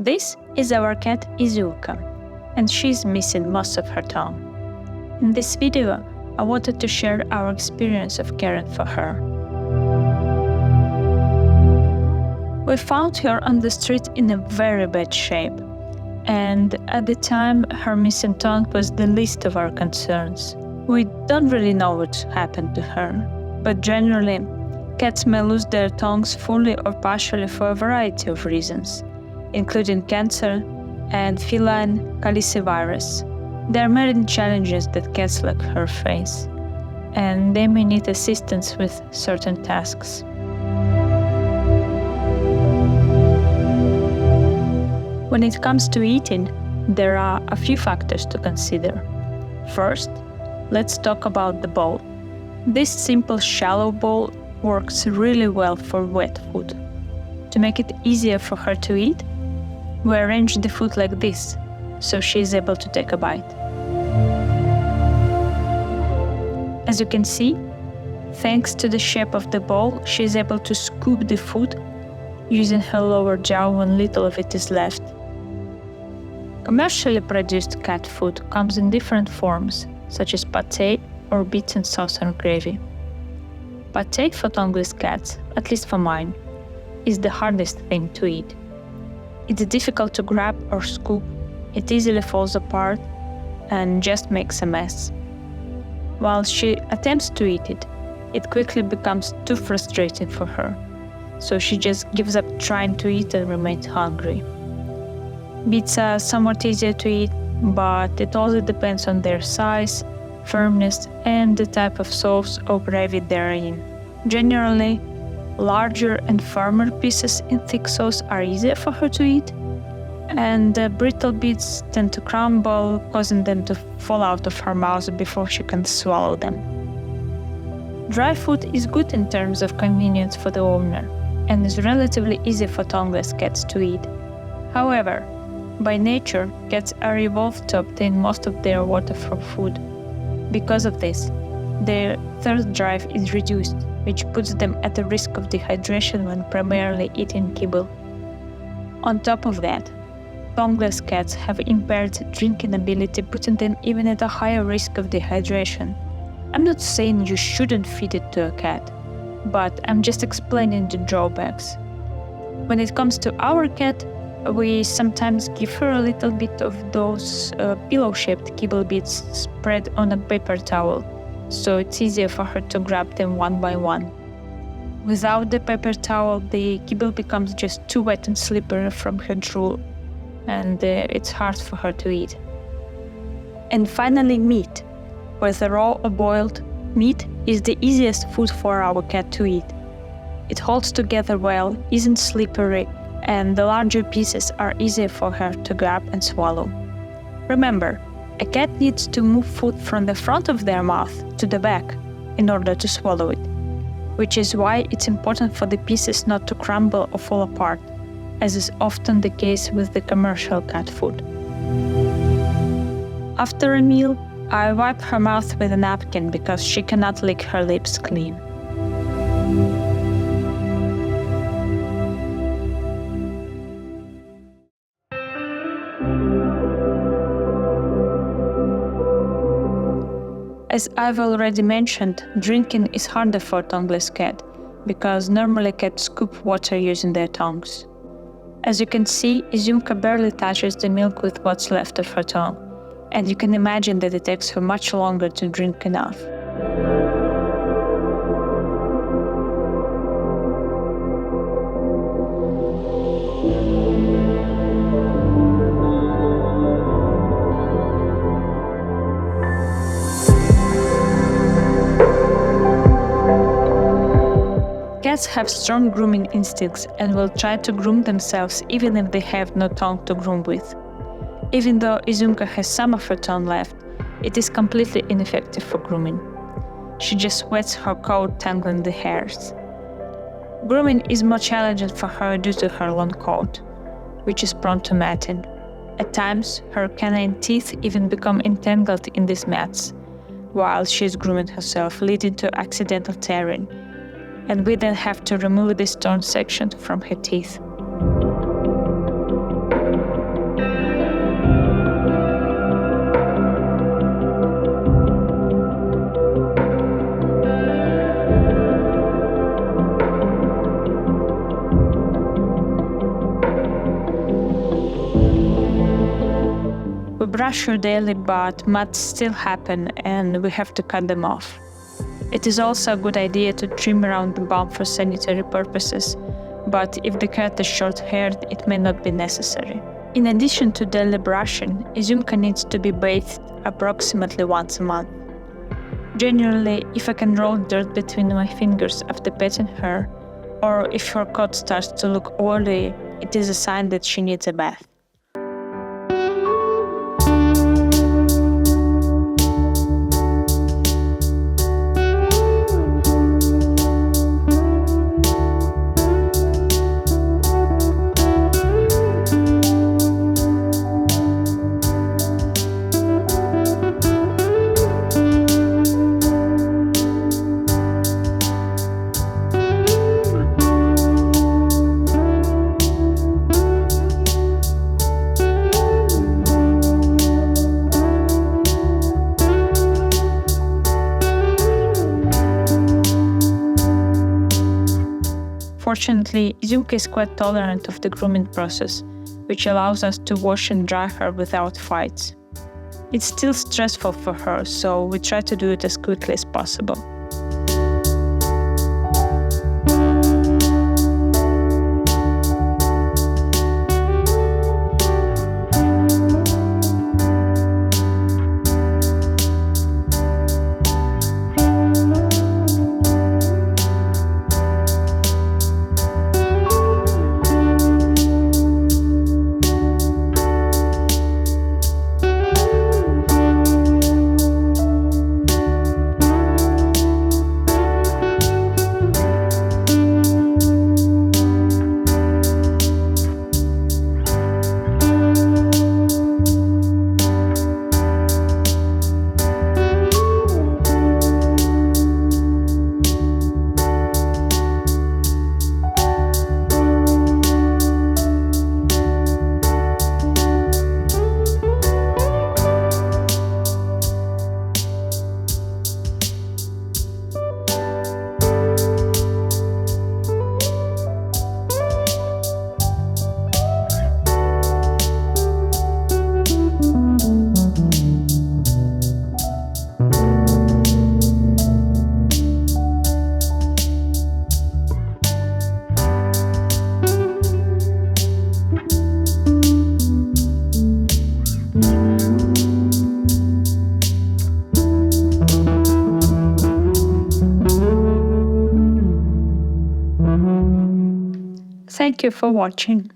This is our cat Izulka, and she's missing most of her tongue. In this video, I wanted to share our experience of caring for her. We found her on the street in a very bad shape, and at the time her missing tongue was the least of our concerns. We don't really know what happened to her, but generally, cats may lose their tongues fully or partially for a variety of reasons, including cancer and feline calicivirus. There are many challenges that cats like her face, and they may need assistance with certain tasks. When it comes to eating, there are a few factors to consider. First, let's talk about the bowl. This simple shallow bowl works really well for wet food. To make it easier for her to eat, we arrange the food like this, so she is able to take a bite. As you can see, thanks to the shape of the bowl, she is able to scoop the food using her lower jaw when little of it is left. Commercially produced cat food comes in different forms, such as pâté or bits and sauce and gravy. Pâté for tongueless cats, at least for mine, is the hardest thing to eat. It's difficult to grab or scoop, it easily falls apart and just makes a mess. While she attempts to eat it, it quickly becomes too frustrating for her, so she just gives up trying to eat and remains hungry. Bits are somewhat easier to eat, but it also depends on their size, firmness, and the type of sauce or gravy they're in. Generally, larger and firmer pieces in thick sauce are easier for her to eat, and the brittle bits tend to crumble, causing them to fall out of her mouth before she can swallow them. Dry food is good in terms of convenience for the owner, and is relatively easy for tongueless cats to eat. However, by nature, cats are evolved to obtain most of their water from food. Because of this, their thirst drive is reduced, which puts them at a risk of dehydration when primarily eating kibble. On top of that, tongueless cats have impaired drinking ability, putting them even at a higher risk of dehydration. I'm not saying you shouldn't feed it to a cat, but I'm just explaining the drawbacks. When it comes to our cat, we sometimes give her a little bit of those pillow-shaped kibble bits spread on a paper towel, so it's easier for her to grab them one by one. Without the paper towel, the kibble becomes just too wet and slippery from her drool, and it's hard for her to eat. And finally, meat. Whether raw or boiled, meat is the easiest food for our cat to eat. It holds together well, isn't slippery, and the larger pieces are easier for her to grab and swallow. Remember, a cat needs to move food from the front of their mouth to the back in order to swallow it, which is why it's important for the pieces not to crumble or fall apart, as is often the case with the commercial cat food. After a meal, I wipe her mouth with a napkin because she cannot lick her lips clean. As I've already mentioned, drinking is harder for a tongueless cat, because normally cats scoop water using their tongues. As you can see, Izumka barely touches the milk with what's left of her tongue, and you can imagine that it takes her much longer to drink enough. Cats have strong grooming instincts and will try to groom themselves even if they have no tongue to groom with. Even though Izumka has some of her tongue left, it is completely ineffective for grooming. She just wets her coat, tangling the hairs. Grooming is more challenging for her due to her long coat, which is prone to matting. At times, her canine teeth even become entangled in these mats while she is grooming herself, leading to accidental tearing, and we then have to remove this torn section from her teeth. brush her daily, but mats still happen and we have to cut them off. It is also a good idea to trim around the bum for sanitary purposes, but if the cat is short-haired, it may not be necessary. In addition to daily brushing, Izumka needs to be bathed approximately once a month. Generally, if I can roll dirt between my fingers after petting her, or if her coat starts to look oily, it is a sign that she needs a bath. Fortunately, Izumka is quite tolerant of the grooming process, which allows us to wash and dry her without fights. It's still stressful for her, so we try to do it as quickly as possible. Thank you for watching.